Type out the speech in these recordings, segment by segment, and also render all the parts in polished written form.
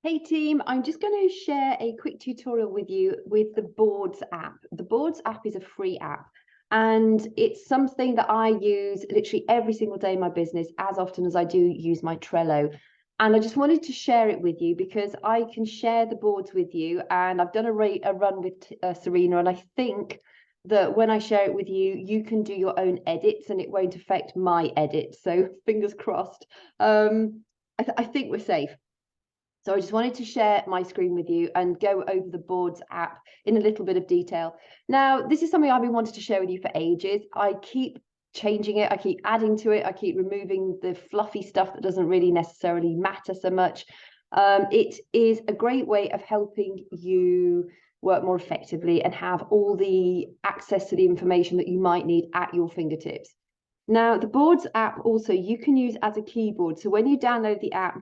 Hey team, I'm just going to share a quick tutorial with you with the Boards app. The Boards app is a free app and it's something that I use literally every single day in my business, as often as I do use my Trello. And I just wanted to share it with you because I can share the boards with you, and I've done a run with Serena, and I think that when I share it with you, you can do your own edits and it won't affect my edits. So fingers crossed. I think we're safe. So I just wanted to share my screen with you and go over the Boards app in a little bit of detail. Now, this is something I've been wanting to share with you for ages. I keep changing it, I keep adding to it, I keep removing the fluffy stuff that doesn't really necessarily matter so much. It is a great way of helping you work more effectively and have all the access to the information that you might need at your fingertips. Now, the Boards app also you can use as a keyboard. So when you download the app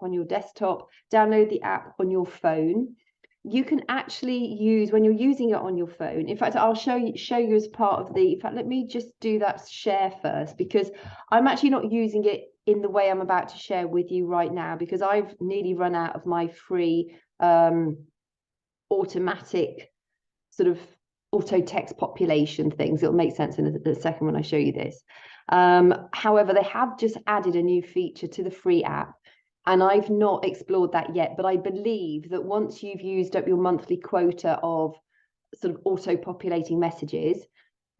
on your desktop, download the app on your phone. You can actually use, when you're using it on your phone, in fact, I'll show you as part of the, in fact, let me just do that share first, because I'm actually not using it in the way I'm about to share with you right now, because I've nearly run out of my free automatic sort of auto text population things. It'll make sense in a second when I show you this. However, they have just added a new feature to the free app, and I've not explored that yet, but I believe that once you've used up your monthly quota of sort of auto populating messages,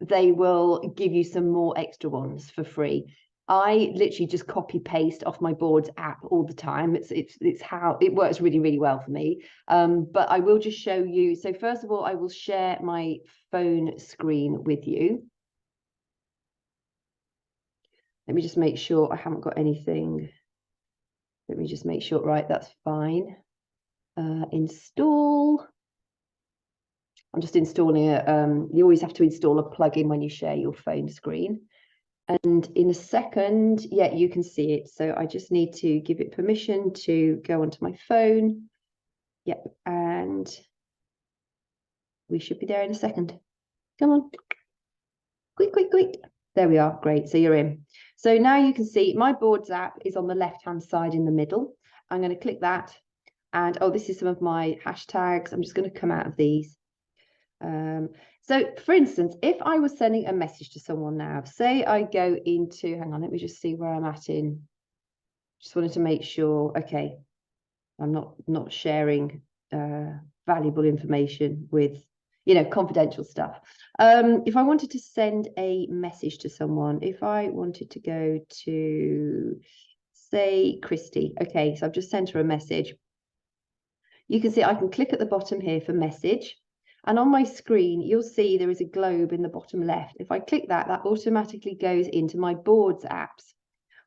they will give you some more extra ones for free. I literally just copy paste off my Boards app all the time. It's how it works really, really well for me. But I will just show you. So first of all, I will share my phone screen with you. Let me just make sure I haven't got anything. Let me just make sure, right, that's fine. Install. I'm just installing it. You always have to install a plugin when you share your phone screen. And in a second, yeah, you can see it. So I just need to give it permission to go onto my phone. Yep, and we should be there in a second. Come on. Quick, quick, quick. There we are. Great. So you're in. So now you can see my Boards app is on the left-hand side in the middle. I'm going to click that. And oh, this is some of my hashtags. I'm just going to come out of these. So for instance, if I was sending a message to someone now, say I go into, hang on, let me just see where I'm at in, just wanted to make sure, okay, I'm not sharing valuable information with, confidential stuff. If I wanted to send a message to someone, if I wanted to go to, say, Christy, okay, so I've just sent her a message. You can see I can click at the bottom here for message. And on my screen, you'll see there is a globe in the bottom left. If I click that, that automatically goes into my Boards apps.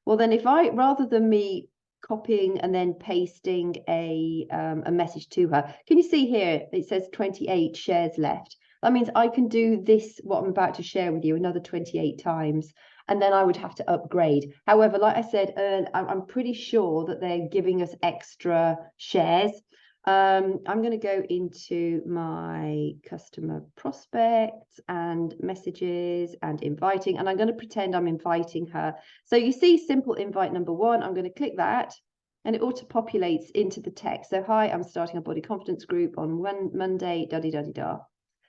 Well, then if I, rather than me copying and then pasting a message to her, can you see here, it says 28 shares left. That means I can do this, what I'm about to share with you, another 28 times, and then I would have to upgrade. However, like I said, I'm pretty sure that they're giving us extra shares. I'm going to go into my customer prospects and messages and inviting, and I'm going to pretend I'm inviting her. So you see simple invite number one, I'm going to click that and it auto populates into the text. So hi, I'm starting a body confidence group on Monday, da-di-da-di-da.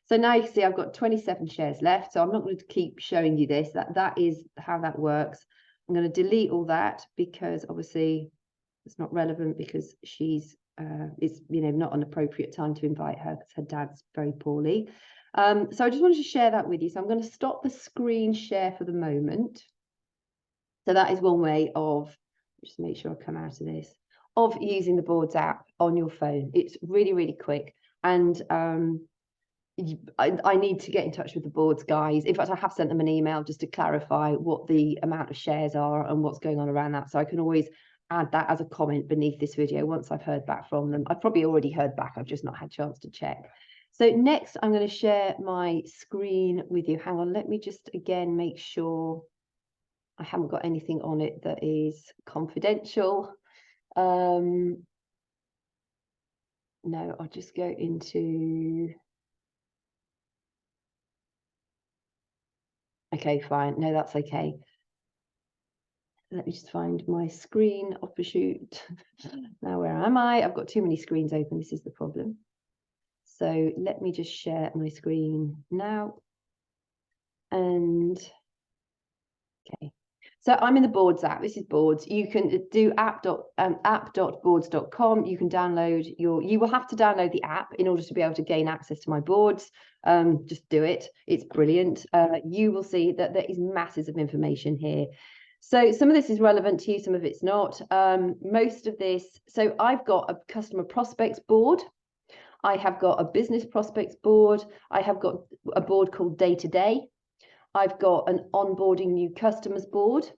So now you can see I've got 27 shares left. So I'm not going to keep showing you this. That is how that works. I'm going to delete all that because obviously it's not relevant, because she's it's not an appropriate time to invite her because her dad's very poorly. So I just wanted to share that with you. So I'm going to stop the screen share for the moment. So that is one way of, just make sure I come out of this, of using the Boards app on your phone. It's really, really quick. And I need to get in touch with the Boards guys. In fact, I have sent them an email just to clarify what the amount of shares are and what's going on around that. So I can always add that as a comment beneath this video once I've heard back from them. I've probably already heard back. I've just not had a chance to check. So next, I'm going to share my screen with you. Hang on, let me just again make sure I haven't got anything on it that is confidential. No, I'll just go into, okay, fine. No, that's okay. Let me just find my screen offshoot. Now, where am I? I've got too many screens open. This is the problem. So let me just share my screen now. And okay. So I'm in the Boards app. This is Boards. You can do app.boards.com. You can download you will have to download the app in order to be able to gain access to my boards. Just do it. It's brilliant. You will see that there is masses of information here. So some of this is relevant to you, some of it's not. Most of this, so I've got a customer prospects board. I have got a business prospects board. I have got a board called Day to Day. I've got an onboarding new customers board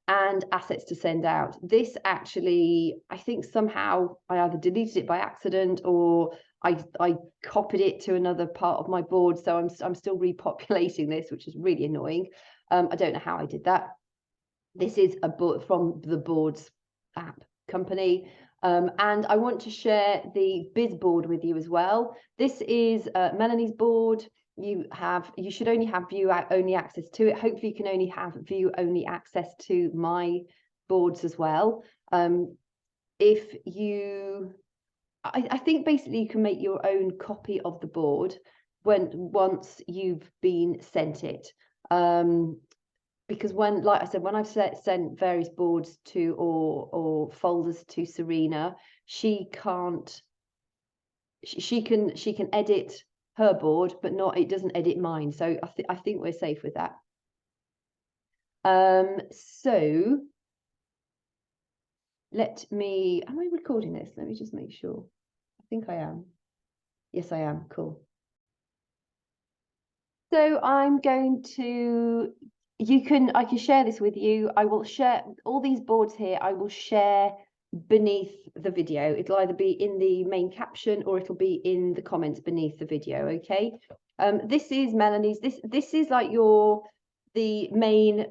and assets to send out. This actually, I think somehow I either deleted it by accident or I copied it to another part of my board. So I'm still repopulating this, which is really annoying. I don't know how I did that. This is a board from the Boards app company. And I want to share the Biz board with you as well. This is Melanie's board. You should only have view only access to it. Hopefully you can only have view only access to my boards as well. I think basically you can make your own copy of the board once you've been sent it. Because like I said, when I've sent various boards to or folders to Serena, she can edit her board, but it doesn't edit mine. So I think we're safe with that. So am I recording this? Let me just make sure. I think I am. Yes, I am. Cool. So I'm going to, I can share this with you. I will share all these boards here. I will share beneath the video. It'll either be in the main caption or it'll be in the comments beneath the video. Okay. This is Melanie's. This is like your main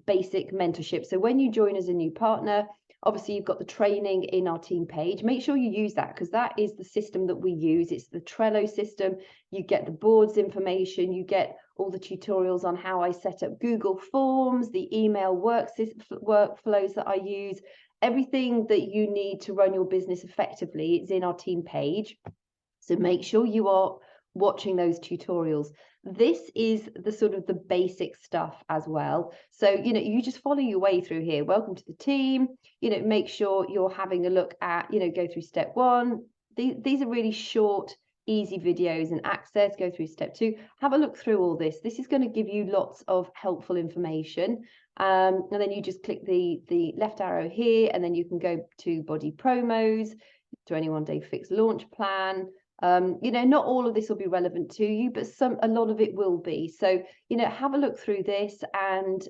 basic mentorship. So when you join as a new partner, obviously you've got the training in our team page. Make sure you use that because that is the system that we use. It's the Trello system. You get the boards information, you get all the tutorials on how I set up Google Forms, the email workflows that I use. Everything that you need to run your business effectively is in our team page. So make sure you are watching those tutorials. This is the sort of the basic stuff as well. So, you just follow your way through here. Welcome to the team. Make sure you're having a look at, go through step 1. These are really short, easy videos and access. Go through step 2. Have a look through all this. This is going to give you lots of helpful information. And then you just click the left arrow here, and then you can go to body promos, 21-day fixed launch plan. Not all of this will be relevant to you, but a lot of it will be. So, have a look through this and,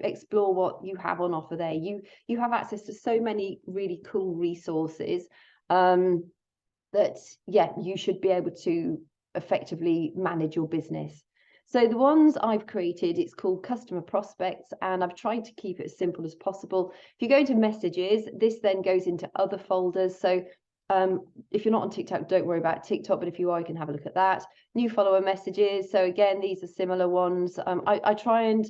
explore what you have on offer there. You have access to so many really cool resources that, you should be able to effectively manage your business. So the ones I've created, it's called Customer Prospects, and I've tried to keep it as simple as possible. If you go into Messages, this then goes into other folders. So if you're not on TikTok, don't worry about TikTok, but if you are, you can have a look at that. New follower messages. So again, these are similar ones. I try and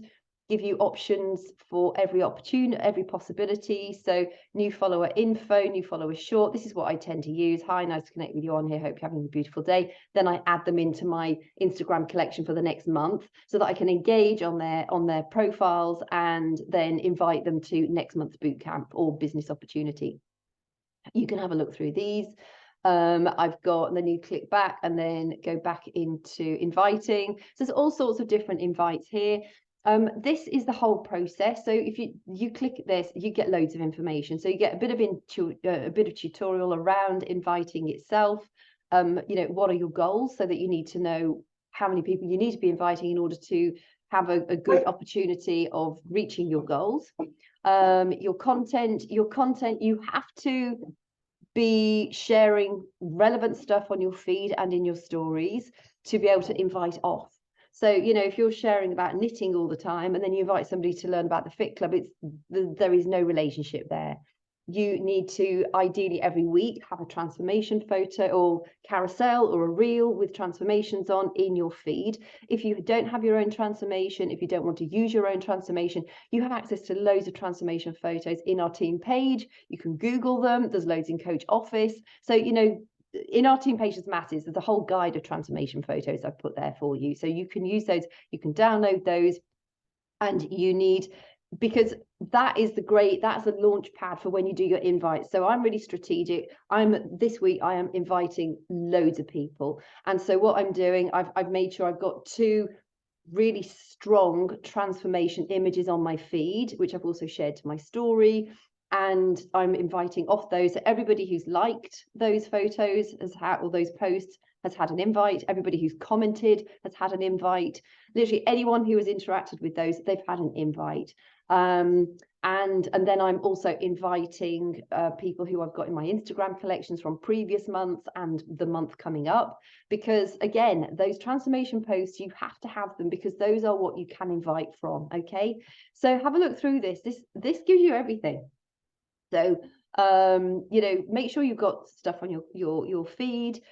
give you options for every opportunity, every possibility. So new follower info, new follower short. This is what I tend to use. Hi, nice to connect with you on here. Hope you're having a beautiful day. Then I add them into my Instagram collection for the next month so that I can engage on their profiles and then invite them to next month's bootcamp or business opportunity. You can have a look through these. I've got, and then you click back and then go back into inviting. So there's all sorts of different invites here. This is the whole process. So if you click this, you get loads of information. So you get a bit of tutorial around inviting itself. What are your goals, so that you need to know how many people you need to be inviting in order to have a good opportunity of reaching your goals. Your content, you have to be sharing relevant stuff on your feed and in your stories to be able to invite off. So, if you're sharing about knitting all the time and then you invite somebody to learn about the Fit Club, there is no relationship there. you need to ideally every week have a transformation photo or carousel or a reel with transformations on in your feed. If you don't have your own transformation, if you don't want to use your own transformation, you have access to loads of transformation photos in our team page. You can Google them. There's loads in Coach Office. So, you know, in our team pages masses, there's a whole guide of transformation photos I've put there for you. So you can use those, you can download those, and you need, because that's a launch pad for when you do your invites. So I'm really strategic. This week I am inviting loads of people. And so what I'm doing, I've made sure I've got 2 really strong transformation images on my feed, which I've also shared to my story. And I'm inviting off those. So everybody who's liked those photos or those posts has had an invite. Everybody who's commented has had an invite. Literally anyone who has interacted with those, they've had an invite. And then I'm also inviting people who I've got in my Instagram collections from previous months and the month coming up, because again, those transformation posts, you have to have them because those are what you can invite from. Okay, so have a look through this. This gives you everything. So you know, make sure you've got stuff on your feed.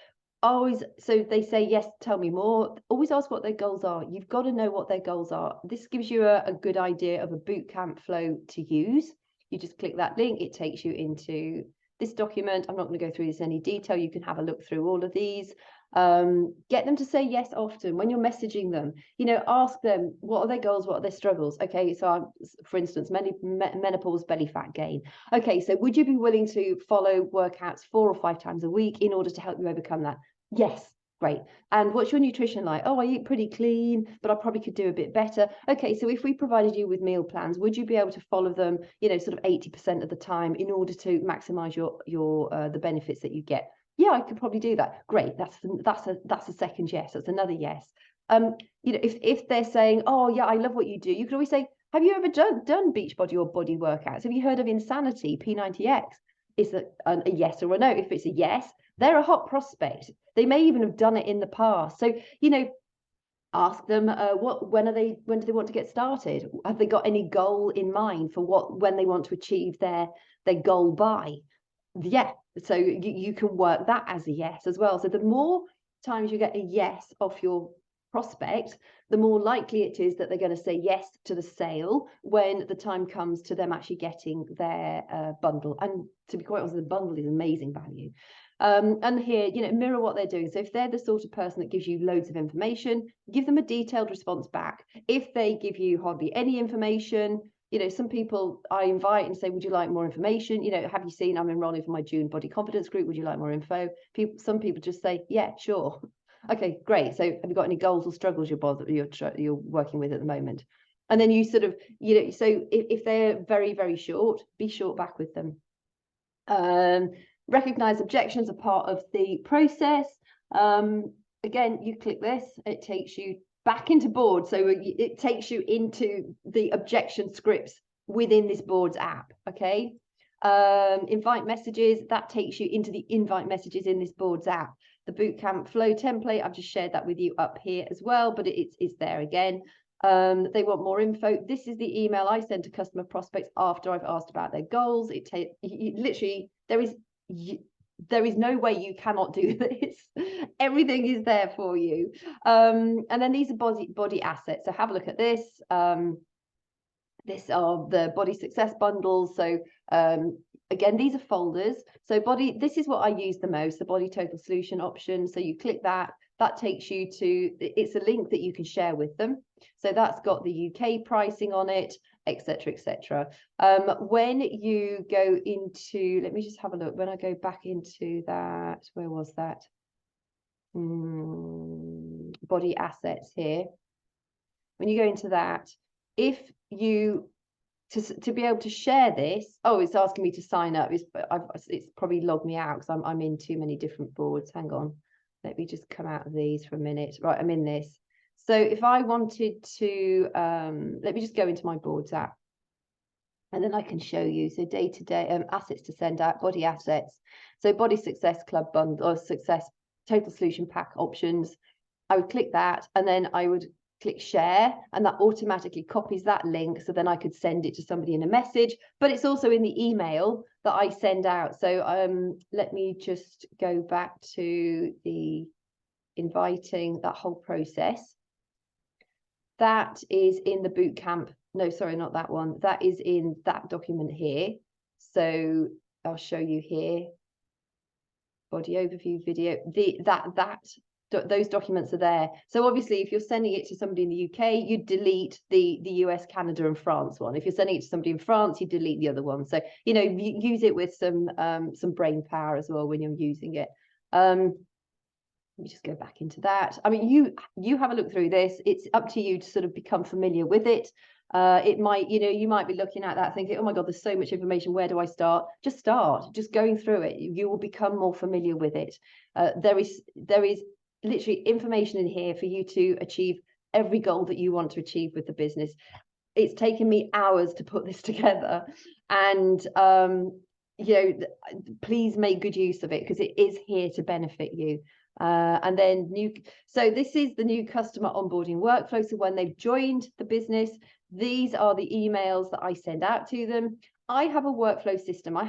Always, so they say, yes, tell me more. Always ask what their goals are. You've got to know what their goals are. This gives you a good idea of a bootcamp flow to use. You just click that link, it takes you into this document. I'm not going to go through this in any detail. You can have a look through all of these. Get them to say yes often when you're messaging them. You know, ask them, what are their goals, what are their struggles? Okay, so for instance, menopause, belly fat gain. Okay, so would you be willing to follow workouts 4 or 5 times a week in order to help you overcome that? Yes. Great. And what's your nutrition like? Oh, I eat pretty clean, but I probably could do a bit better. Okay, so if we provided you with meal plans, would you be able to follow them, you know, sort of 80% of the time in order to maximize the benefits that you get? Yeah, I could probably do that. Great. That's a second yes. That's another yes. You know, if they're saying, oh yeah, I love what you do, you could always say, have you ever done Beachbody or body workouts? Have you heard of Insanity, P90X? Is that a yes or a no? If it's a yes, they're a hot prospect. They may even have done it in the past. So, you know, ask them when do they want to get started? Have they got any goal in mind for when they want to achieve their goal by? Yeah, so you can work that as a yes as well. So the more times you get a yes off your prospect, the more likely it is that they're going to say yes to the sale when the time comes to them actually getting their bundle. And to be quite honest, the bundle is amazing value. And here, you know, mirror what they're doing. So if they're the sort of person that gives you loads of information, give them a detailed response back. If they give you hardly any information, you know, some people I invite and say, would you like more information? You know, have you seen I'm enrolling for my June body confidence group? Would you like more info? Some people just say, yeah, sure. Okay, great. So have you got any goals or struggles you're working with at the moment? And then you sort of, you know, so if they're very, very short, be short back with them. Recognize objections are part of the process. Again, you click this, it takes you back into Board. So it takes you into the objection scripts within this Boards app. Okay. Invite messages, that takes you into the invite messages in this Boards app. The bootcamp flow template, I've just shared that with you up here as well, but it's there again. They want more info. This is the email I send to customer prospects after I've asked about their goals. Literally, there is no way you cannot do this. Everything is there for you. And then these are body assets. So have a look at this. These are the body success bundles. So again, these are folders. So this is what I use the most, the body total solution option. So you click that. That takes you to, it's a link that you can share with them. So that's got the UK pricing on it, etc., etc. When you go into, let me just have a look. When I go back into that, where was that? Body assets here. When you go into that, if you to be able to share this, oh, it's asking me to sign up. It's probably logged me out because I'm in too many different boards. Hang on. Let me just come out of these for a minute. Right, I'm in this. So if I wanted to, let me just go into my Boards app. And then I can show you. So day-to-day assets to send out, body assets. So body success club bundle or success total solution pack options. I would click that and then I would click share, and that automatically copies that link. So then I could send it to somebody in a message, but it's also in the email that that I send out. So let me just go back to the inviting, that whole process. That is in the bootcamp. No, sorry, not that one. That is in that document here. So I'll show you here. Body overview video. Those documents are there. So obviously, if you're sending it to somebody in the UK, you delete the US, Canada, and France one. If you're sending it to somebody in France, you delete the other one. So you know, you use it with some brain power as well when you're using it. Let me just go back into that. I mean, you have a look through this. It's up to you to sort of become familiar with it. It might, you know, you might be looking at that thinking, oh my God, there's so much information. Where do I start? Just start, just going through it. You will become more familiar with it. There is literally information in here for you to achieve every goal that you want to achieve with the business. It's taken me hours to put this together, and you know, please make good use of it because it is here to benefit you. And then so this is the new customer onboarding workflow. So when they've joined the business, these are the emails that I send out to them. I have a workflow system. I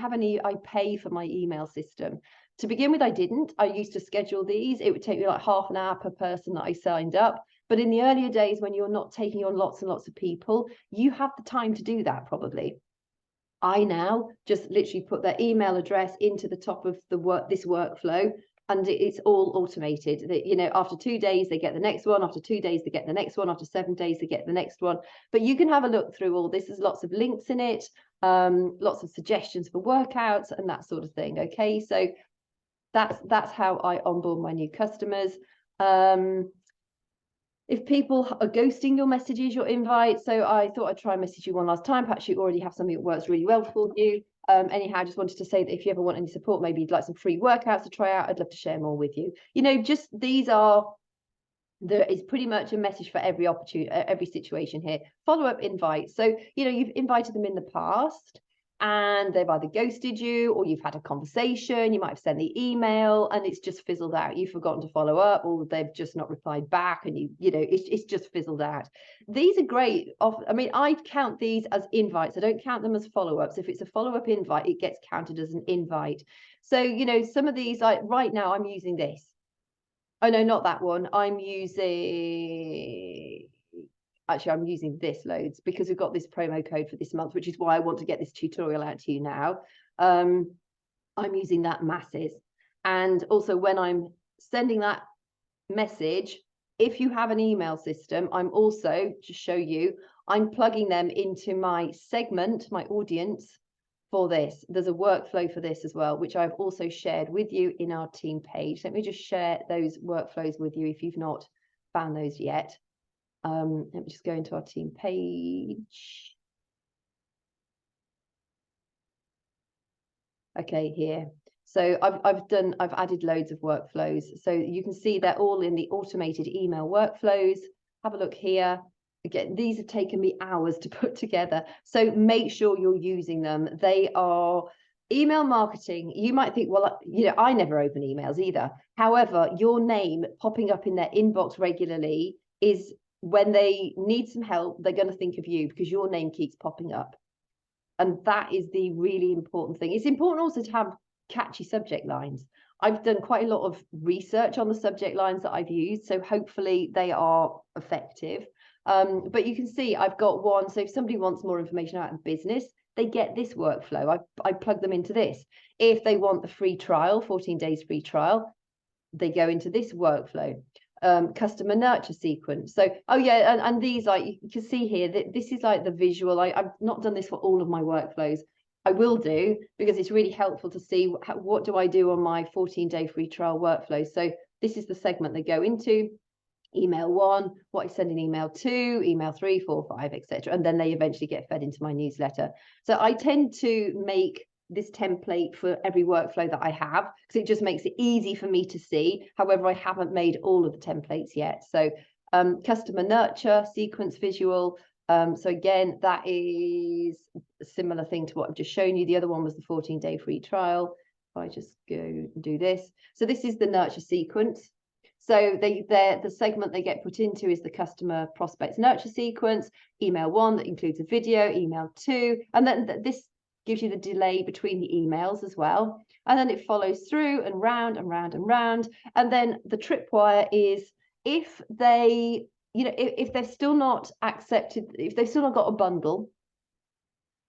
pay for my email system. To begin with, I didn't. I used to schedule these. It would take me like half an hour per person that I signed up. But in the earlier days, when you're not taking on lots and lots of people, you have the time to do that probably. I now just literally put their email address into the top of this workflow, and it's all automated. That, you know, after 2 days they get the next one, after 2 days they get the next one, after 7 days they get the next one. But you can have a look through all this. There's lots of links in it, lots of suggestions for workouts and that sort of thing. Okay, so that's how I onboard my new customers. If people are ghosting your messages, your invites, so I thought I'd try and message you one last time. Perhaps you already have something that works really well for you. Anyhow, I just wanted to say that if you ever want any support, maybe you'd like some free workouts to try out, I'd love to share more with you. You know, just there is pretty much a message for every opportunity, every situation here. Follow-up invites. So, you know, you've invited them in the past and they've either ghosted you, or you've had a conversation, you might have sent the email and it's just fizzled out. You've forgotten to follow up, or they've just not replied back, and you know, it's just fizzled out. These are great. I mean, I count these as invites. I don't count them as follow-ups. If it's a follow-up invite, it gets counted as an invite. So, you know, some of these, like right now, I'm using this. Oh no, not that one. I'm using this loads because we've got this promo code for this month, which is why I want to get this tutorial out to you now. I'm using that masses. And also when I'm sending that message, if you have an email system, I'm also, to show you, I'm plugging them into my segment, my audience for this. There's a workflow for this as well, which I've also shared with you in our team page. Let me just share those workflows with you if you've not found those yet. Let me just go into our team page. Okay, here. So I've added loads of workflows. So you can see they're all in the automated email workflows. Have a look here. Again, these have taken me hours to put together. So make sure you're using them. They are email marketing. You might think, well, you know, I never open emails either. However, your name popping up in their inbox regularly is, when they need some help, they're going to think of you because your name keeps popping up. And that is the really important thing. It's important also to have catchy subject lines. I've done quite a lot of research on the subject lines that I've used, so hopefully they are effective. But you can see I've got one. So if somebody wants more information about the business, they get this workflow. I plug them into this. If they want the free trial, 14 days free trial, they go into this workflow. Customer nurture sequence. So, oh yeah, and these, like you can see here, that this is like the visual. I've not done this for all of my workflows. I will do, because it's really helpful to see what do I do on my 14-day free trial workflow. So this is the segment they go into. Email 1, what I send an email 2, email 3, 4, 5, etc. And then they eventually get fed into my newsletter. So I tend to make this template for every workflow that I have, because it just makes it easy for me to see. However, I haven't made all of the templates yet. So customer nurture, sequence visual. So again, that is a similar thing to what I've just shown you. The other one was the 14-day free trial. If I just go do this. So this is the nurture sequence. So the segment they get put into is the customer prospects nurture sequence. Email 1 that includes a video, email 2, and then this gives you the delay between the emails as well. And then it follows through and round and round and round. And then the tripwire is if they, if they've still not accepted, if they've still not got a bundle,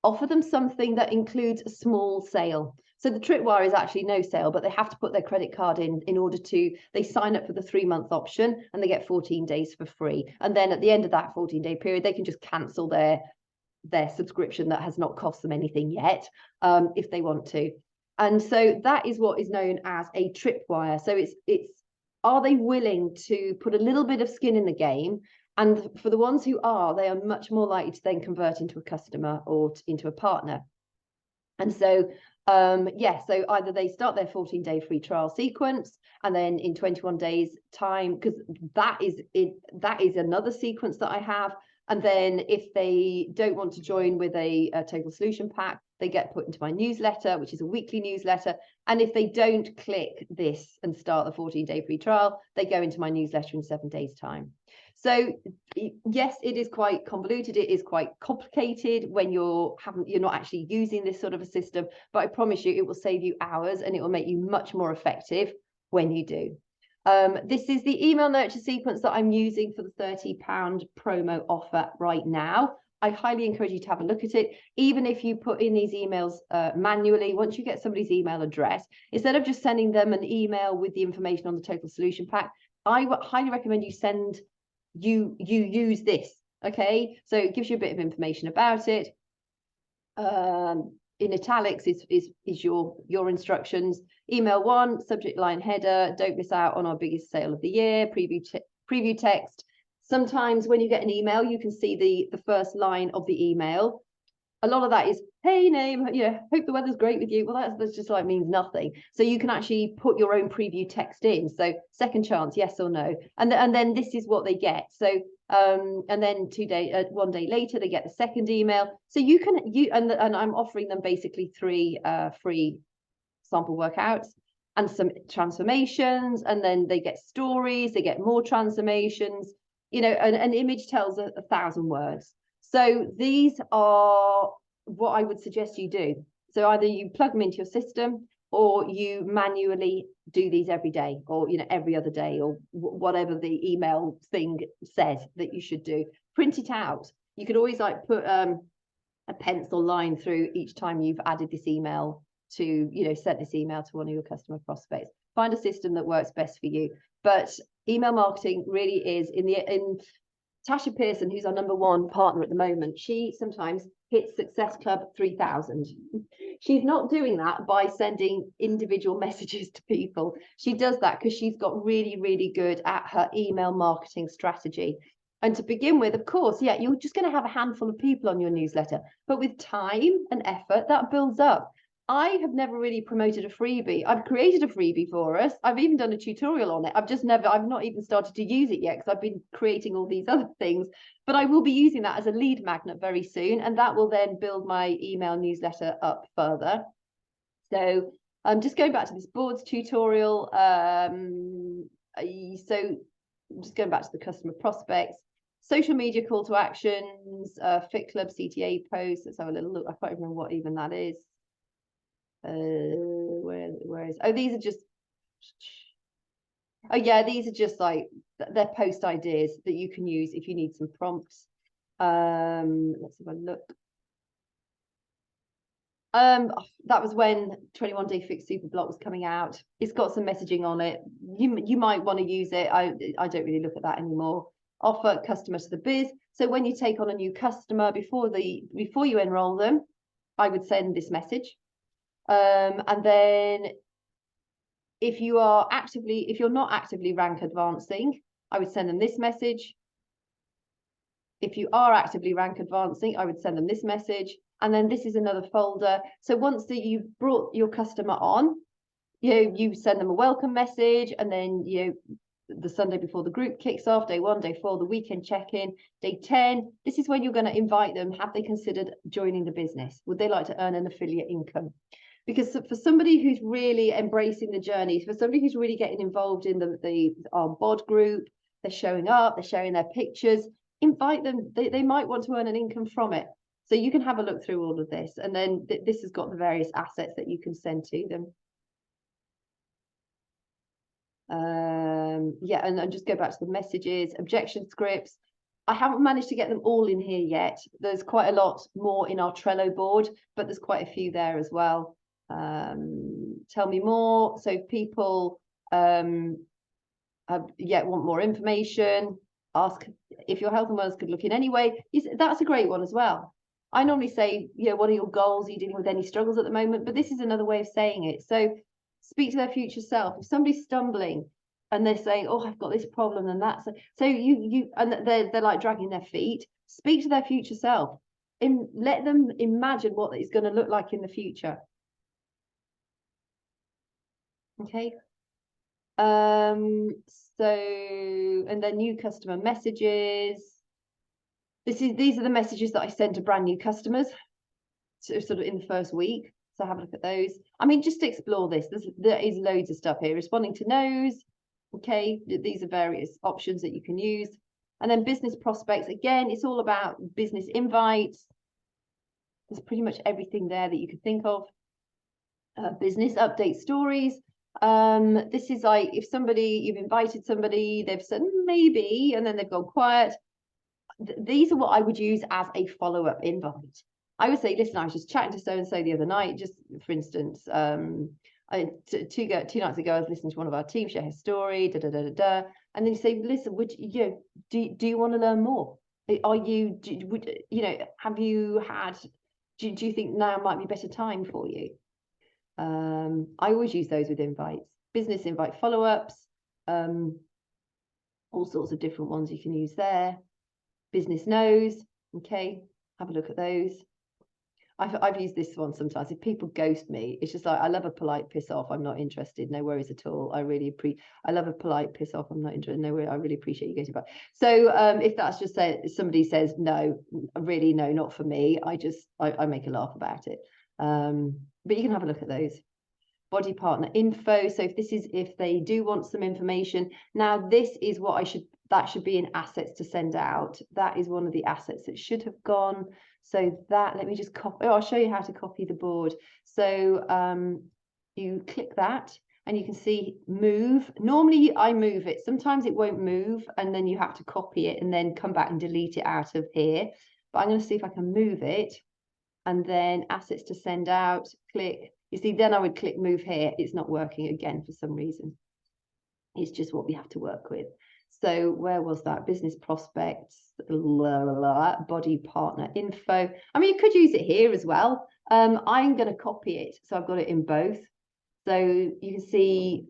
offer them something that includes a small sale. So the tripwire is actually no sale, but they have to put their credit card in order to, they sign up for the 3-month option and they get 14 days for free. And then at the end of that 14-day period, they can just cancel their subscription that has not cost them anything yet, if they want to. And so that is what is known as a tripwire. So it's are they willing to put a little bit of skin in the game? And for the ones who are, they are much more likely to then convert into a customer or into a partner. And so so either they start their 14-day free trial sequence, and then in 21 days time, because that is another sequence that I have. And then if they don't want to join with a total solution pack, they get put into my newsletter, which is a weekly newsletter. And if they don't click this and start the 14-day free trial, they go into my newsletter in 7 days time. So yes, it is quite convoluted. It is quite complicated when you're not actually using this sort of a system, but I promise you it will save you hours and it will make you much more effective when you do. This is the email nurture sequence that I'm using for the £30 promo offer right now. I highly encourage you to have a look at it. Even if you put in these emails manually, once you get somebody's email address, instead of just sending them an email with the information on the total solution pack, I highly recommend you use this. Okay, so it gives you a bit of information about it. In italics is your instructions. Email 1, subject line header, don't miss out on our biggest sale of the year, preview text. Sometimes when you get an email, you can see the first line of the email. A lot of that is, hey name, hope the weather's great with you. Well, that's just like means nothing. So you can actually put your own preview text in. So second chance, yes or no. And then this is what they get. So and then 1 day later, they get the second email. So and I'm offering them basically 3 free sample workouts and some transformations, and then they get stories, they get more transformations. An image tells 1,000 words. So these are what I would suggest you do. So either you plug them into your system, or you manually do these every day, or every other day, or whatever the email thing says that you should do. Print it out. You could always put a pencil line through each time you've added this email to sent this email to one of your customer prospects. Find a system that works best for you. But email marketing really is in Tasha Pearson, who's our #1 partner at the moment, she sometimes hits Success Club 3000. She's not doing that by sending individual messages to people. She does that because she's got really, really good at her email marketing strategy. And to begin with, of course, yeah, you're just going to have a handful of people on your newsletter, but with time and effort, that builds up. I have never really promoted a freebie. I've created a freebie for us. I've even done a tutorial on it. I've not even started to use it yet because I've been creating all these other things, but I will be using that as a lead magnet very soon. And that will then build my email newsletter up further. So I'm just going back to this boards tutorial. So just going back to the customer prospects, social media call to actions, Fit Club CTA posts. Let's have a little look. I can't remember what even that is. Where is these are just these are just like they're post ideas that you can use if you need some prompts. Let's have a look. That was when 21 Day Fix Super Block was coming out. It's got some messaging on it. You might want to use it. I don't really look at that anymore. Offer customer to the biz. So when you take on a new customer, before you enroll them, I would send this message. And then if you're not actively rank advancing, I would send them this message. If you are actively rank advancing, I would send them this message. And then this is another folder. So once that you've brought your customer on, you send them a welcome message, and then the Sunday before the group kicks off, day 1, day 4, the weekend check-in, day 10. This is when you're going to invite them. Have they considered joining the business? Would they like to earn an affiliate income? Because for somebody who's really embracing the journey, for somebody who's really getting involved in our bod group, they're showing up, they're sharing their pictures, invite them. They might want to earn an income from it. So you can have a look through all of this, and then this has got the various assets that you can send to them. Yeah, and just go back to the messages, objection scripts. I haven't managed to get them all in here yet. There's quite a lot more in our Trello board, but there's quite a few there as well. Tell me more. So people want more information. Ask if your health and wellness could look in anyway. That's a great one as well. I normally say, what are your goals? Are you dealing with any struggles at the moment? But this is another way of saying it. So speak to their future self. If somebody's stumbling and they're saying, oh, I've got this problem and that's so and they're like dragging their feet, speak to their future self and let them imagine what it's going to look like in the future. Okay. So, and then new customer messages. These are the messages that I send to brand new customers, sort of in the first week. So have a look at those. I mean, just to explore this. There is loads of stuff here. Responding to no's. Okay, these are various options that you can use. And then business prospects. Again, it's all about business invites. There's pretty much everything there that you could think of. Business update stories. This is like if you've invited somebody, they've said maybe, and then they've gone quiet. These are what I would use as a follow-up invite. I would say, listen, I was just chatting to so-and-so the other night, just for instance, two nights ago, I was listening to one of our team share his story, and then you say, listen, do you want to learn more? Are you, have you had, do you think now might be a better time for you? I always use those with invites, business invite follow-ups, all sorts of different ones you can use there. Business knows, okay, have a look at those. I've used this one sometimes. If people ghost me, it's just like, I love a polite piss off. I'm not interested. No worries at all. I love a polite piss off. I'm not interested. No worries. I really appreciate you getting back. So if that's just somebody says no, really no, not for me. I make a laugh about it. But you can have a look at those. Body partner info. So if they do want some information, now this is what that should be in assets to send out. That is one of the assets that should have gone. So let me just copy. I'll show you how to copy the board. So you click that and you can see move. Normally I move it. Sometimes it won't move and then you have to copy it and then come back and delete it out of here. But I'm going to see if I can move it and then assets to send out, click. You see, then I would click move here. It's not working again for some reason. It's just what we have to work with. So where was that? Business prospects, body partner info. I mean, you could use it here as well. I'm going to copy it. So I've got it in both. So you can see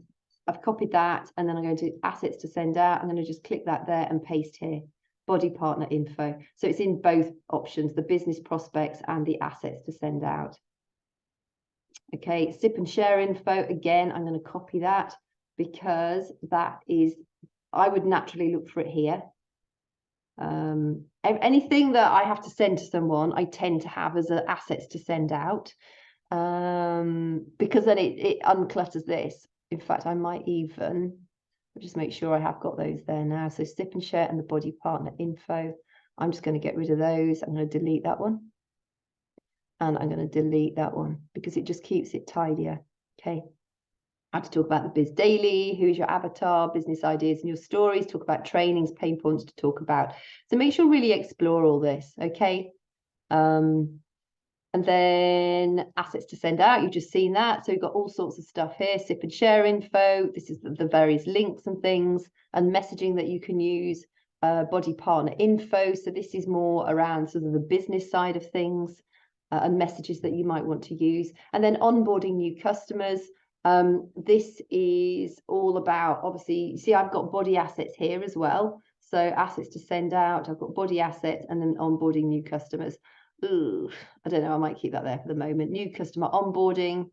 I've copied that and then I'm going to assets to send out. I'm going to just click that there and paste here. Body partner info. So it's in both options, the business prospects and the assets to send out. Okay, sip and share info. Again, I'm going to copy that because I would naturally look for it here. Anything that I have to send to someone, I tend to have as assets to send out because then it unclutters this. In fact, I might even just make sure I have got those there now. So sip and share and the body partner info. I'm just going to get rid of those. I'm going to delete that one. And I'm going to delete that one because it just keeps it tidier. Okay. I have to talk about the Biz Daily, who's your avatar, business ideas and your stories, talk about trainings, pain points to talk about. So make sure really explore all this, okay? And then assets to send out, you've just seen that. So you've got all sorts of stuff here, sip and share info. This is the various links and things and messaging that you can use, body partner info. So this is more around sort of the business side of things and messages that you might want to use. And then onboarding new customers. This is all about, obviously, see, I've got body assets here as well. So assets to send out, I've got body assets and then onboarding new customers. Ooh, I don't know, I might keep that there for the moment. New customer onboarding.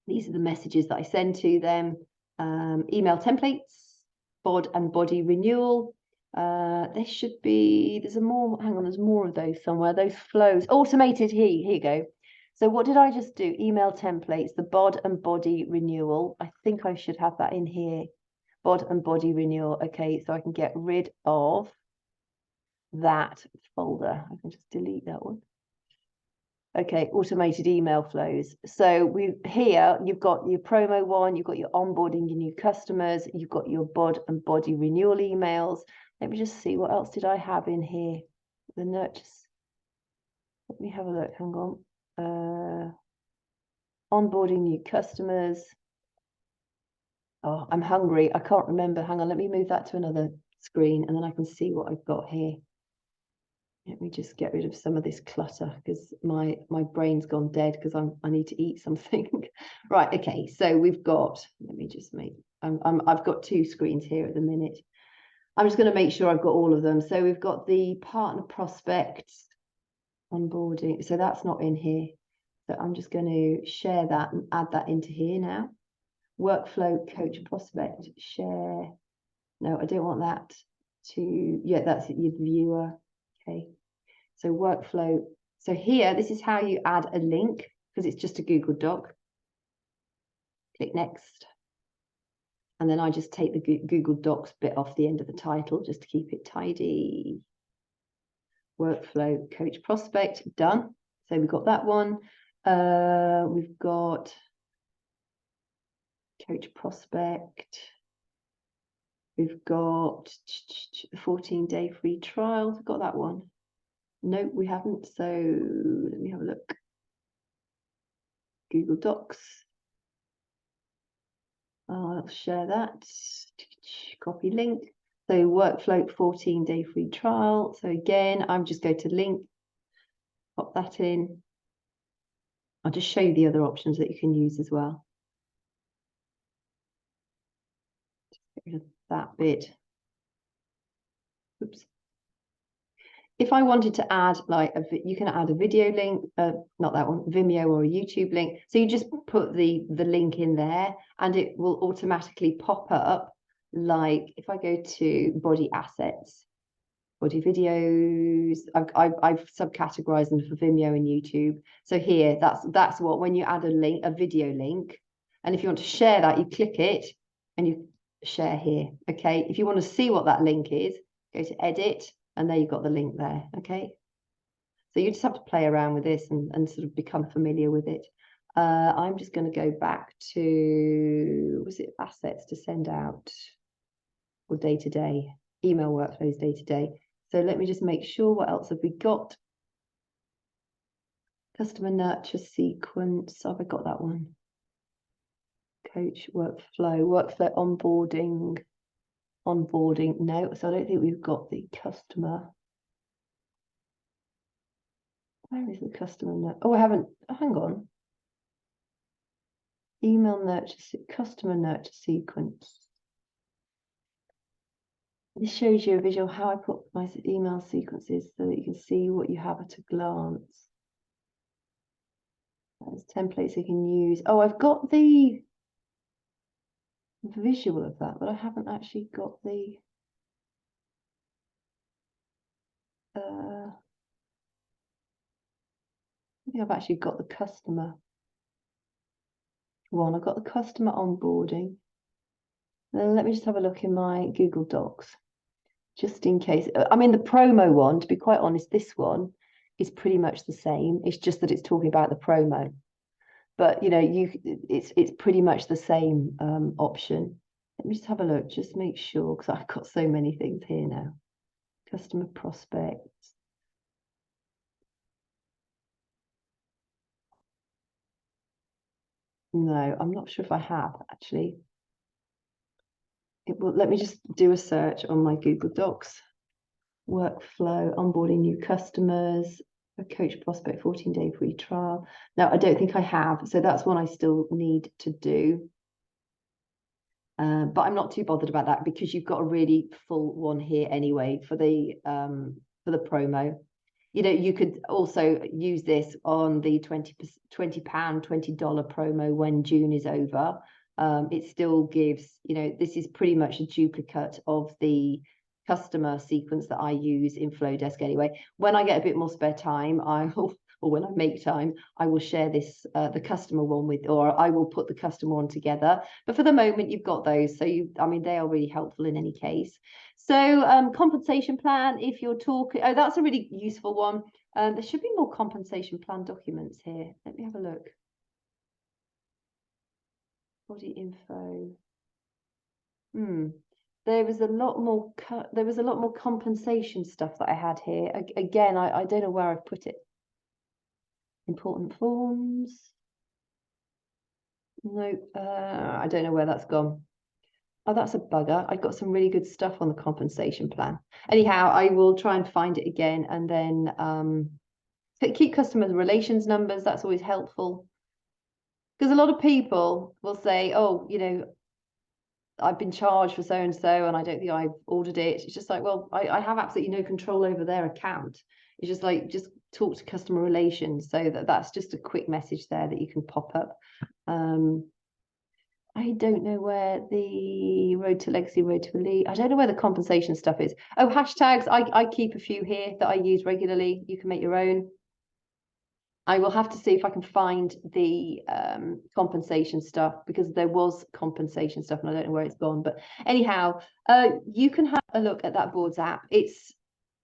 These are the messages that I send to them. Email templates, bod and body renewal. There should be, there's more of those somewhere. Those flows, automated, here you go. So what did I just do? Email templates, the bod and body renewal. I think I should have that in here. Bod and body renewal. Okay, so I can get rid of that folder. I can just delete that one. Okay, automated email flows. So here you've got your promo one, you've got your onboarding your new customers, you've got your bod and body renewal emails. Let me just see, what else did I have in here? The nurtures. Let me have a look, hang on. Onboarding new customers. Oh, I'm hungry. I can't remember. Hang on, let me move that to another screen and then I can see what I've got here. Let me just get rid of some of this clutter because my brain's gone dead because I need to eat something. Right, okay, so we've got, let me just make, I've got two screens here at the minute. I'm just going to make sure I've got all of them. So we've got the partner prospects onboarding. So that's not in here. So I'm just going to share that and add that into here now. Workflow coach prospect, share. No, I don't want that to, yeah, that's your viewer. Okay, so workflow. So here, this is how you add a link because it's just a Google Doc. Click next. And then I just take the Google Docs bit off the end of the title just to keep it tidy. Workflow coach prospect, done. So we've got that one. We've got coach prospect. We've got 14-day free trial. We've got that one. No, we haven't. So let me have a look. Google Docs. I'll share that. Copy link. So workflow 14-day free trial. So again, I'm just going to link, pop that in. I'll just show you the other options that you can use as well. Just get rid of that bit. Oops. If I wanted to add, like, you can add a video link, not that one, Vimeo or a YouTube link. So you just put the link in there and it will automatically pop up. Like if I go to body assets, body videos, I've subcategorized them for Vimeo and YouTube. So here, that's what, when you add a link, a video link, and if you want to share that, you click it and you share here. Okay, if you want to see what that link is, go to edit. And there you've got the link there, okay? So you just have to play around with this and sort of become familiar with it. I'm just going to go back to, was it assets to send out or day-to-day, email workflows day-to-day. So let me just make sure, what else have we got? Customer nurture sequence, have I got that one? Coach workflow onboarding, no, so I don't think we've got the customer. Where is the customer? Oh, I haven't, hang on. Email nurture, customer nurture sequence. This shows you a visual how I put my email sequences so that you can see what you have at a glance. There's templates you can use. Oh, I've got the visual of that, but I haven't actually got the I think I've actually got the customer one. I've got the customer onboarding. Then let me just have a look in my Google Docs, just in case. I mean, the promo one, to be quite honest, this one is pretty much the same. It's just that it's talking about the promo. But you know, it's pretty much the same option. Let me just have a look, just make sure, because I've got so many things here now. Customer prospects. No, I'm not sure if I have actually. It will, let me just do a search on my Google Docs. Workflow, onboarding new customers, a coach prospect 14-day free trial. No, I don't think I have. So that's one I still need to do. But I'm not too bothered about that because you've got a really full one here anyway for the promo. You know, you could also use this on the £20 promo when June is over. It still gives, you know, this is pretty much a duplicate of the customer sequence that I use in Flowdesk anyway. When I get a bit more spare time, or when I make time, I will share this, the customer one with, or I will put the customer one together. But for the moment, you've got those. So I mean, they are really helpful in any case. So compensation plan, if you're talking, oh, that's a really useful one. There should be more compensation plan documents here. Let me have a look. Body info. There was a lot more compensation stuff that I had here. Again, I don't know where I've put it. Important forms. No, I don't know where that's gone. Oh, that's a bugger. I got some really good stuff on the compensation plan. Anyhow, I will try and find it again, and then keep customer relations numbers. That's always helpful. Because a lot of people will say, oh, you know, I've been charged for so and so, and I don't think I've ordered it. It's just like, well, I have absolutely no control over their account. It's just like, just talk to customer relations. So that's just a quick message there that you can pop up. I don't know where the Road to Legacy, Road to Elite. I don't know where the compensation stuff is. Oh, hashtags. I keep a few here that I use regularly. You can make your own. I will have to see if I can find the compensation stuff, because there was compensation stuff and I don't know where it's gone. But anyhow, you can have a look at that Boards app. It's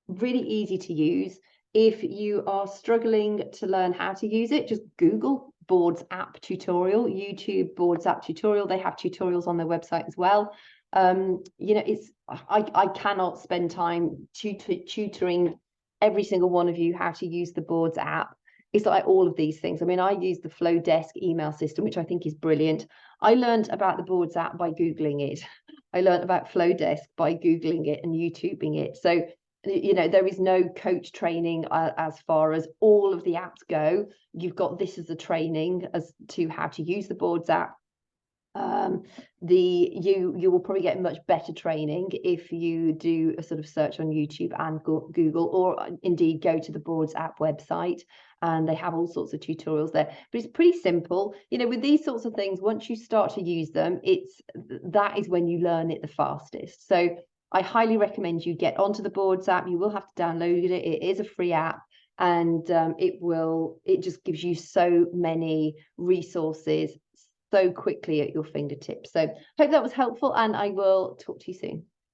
really easy to use. If you are struggling to learn how to use it, just Google Boards app tutorial, YouTube Boards app tutorial. They have tutorials on their website as well. You know, I cannot spend time tutoring every single one of you how to use the Boards app. It's like all of these things. I mean, I use the Flowdesk email system, which I think is brilliant. I learned about the Boards app by Googling it. I learned about Flowdesk by Googling it and YouTubing it. So, you know, there is no coach training as far as all of the apps go. You've got this as a training as to how to use the Boards app. You will probably get much better training if you do a sort of search on YouTube and Google, or indeed go to the Boards app website, and they have all sorts of tutorials there. But it's pretty simple. You know, with these sorts of things, once you start to use them, that is when you learn it the fastest. So I highly recommend you get onto the Boards app. You will have to download it. It is a free app, and it just gives you so many resources so quickly at your fingertips. So hope that was helpful, and I will talk to you soon.